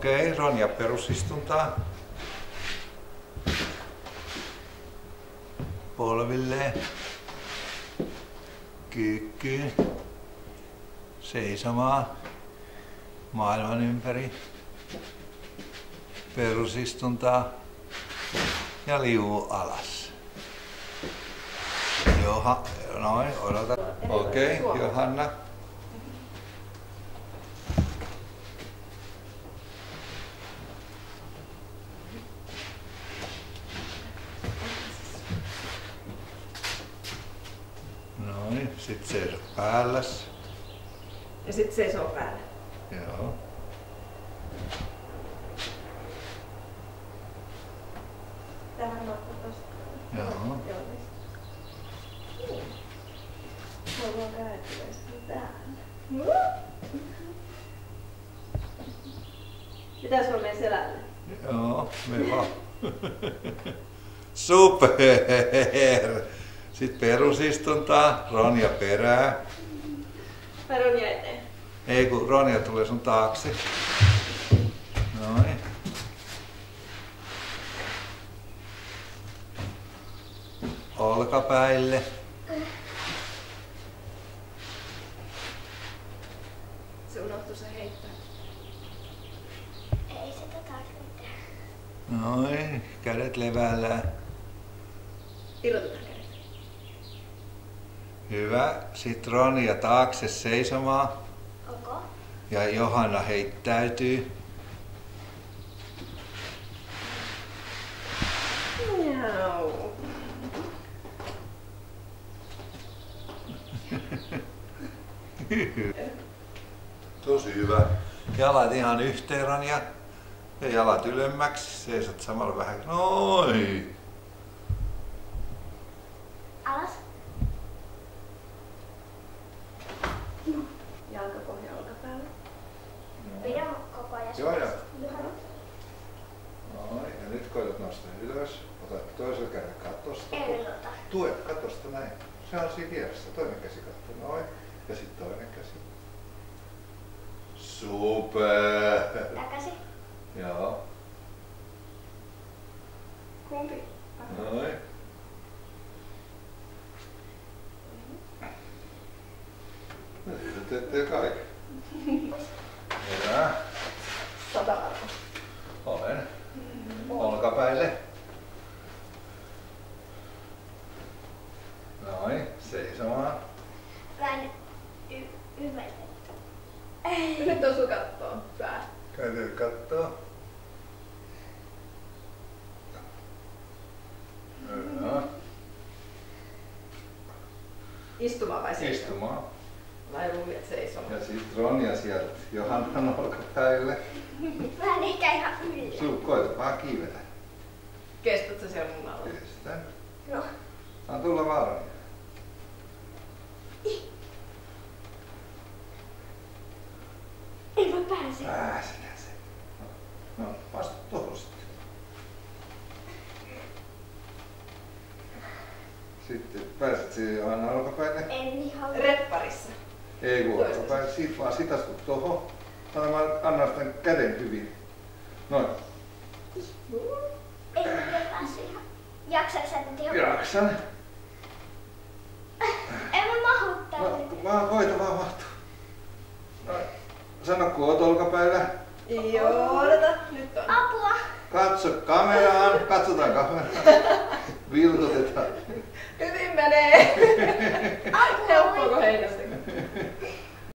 Okei, Ronja perusistuntaa. Polvilleen. Kyykkyyn. Seisomaan. Maailman ympäri. Perusistuntaa. Ja liuu alas. Noin, odota. Okei, Johanna. Noin, sit seiso päälläs. Ja sit seisoo päällä. Joo. Tähän nokka tosta. Joo. Mulla on kääntyväistä tähän. Mitä sulla menee selälle? Joo, me vaan. Super! Sitten perusistuntaa, Ronja perää. Vai Ronja eteen? Ei kun Ronja tulee sun taakse. Noin. Olkapäille. Se unohtui se heittää. Ei sitä tarvitse. Noin, kädet levällään. Irrotetaan kädet. Hyvä. Sitten Ronja taakse seisomaan. Onko? Ja Johanna heittäytyy. Miau. Tosi hyvä. Jalat ihan yhteen, Ronja. Ja jalat ylemmäksi. Seisot samalla vähän. Noin. Alas. Jalkapohja olkapäällä. Pidä koko ajan. Joo, joo. Joo. Noin. Ja nyt koetat nostaa ylös. Ota toisella kädellä katosta. En ota. Tue katosta näin. Se on siinä vieressä. Toinen käsi katto. Noin. Ja sitten toinen käsi. Super! Takaisin. Joo. Kumpi? Noin. No siitä teette jo kaiken. Hyvä. 100 arvo. Olen. Olkapäille. Noin. Seisomaan. Mä en ymmärrä. Nyt osuu kattoo pää. Käy kattoo. Hyvä. Istumaan vai seisomaan? Istumaan. Vai luulit, että seisomaan? Ja sit Ronja sieltä Johannan olkapäille. Mä en ehkä ihan yllä. Koita vaan kiivetä. Kestät sä siellä mun alla? Kestän. No. Anna tulla vaan, Ronja. Ei mä pääse. Pääsenhän se. No, vasta tuohon sitten. Sitten pääset siihen Johannan olkapäille. En ihan. Repparissa. Ei kun olkapäille. Siitä vaan sit astut tuohon. Anna sitä käden hyvin. Noin. Ei mä pääse ihan. Jaksaks sä tätä joku? Jaksan. En mä mahu tänne. Vaan koita vaan mahtua. Noin. Sano kun oot olkapäillä. Joo, odota. Nyt on. Apua. Katso kameraan. Katsotaan kameraan. Vilkutetaan. Hyvin menee.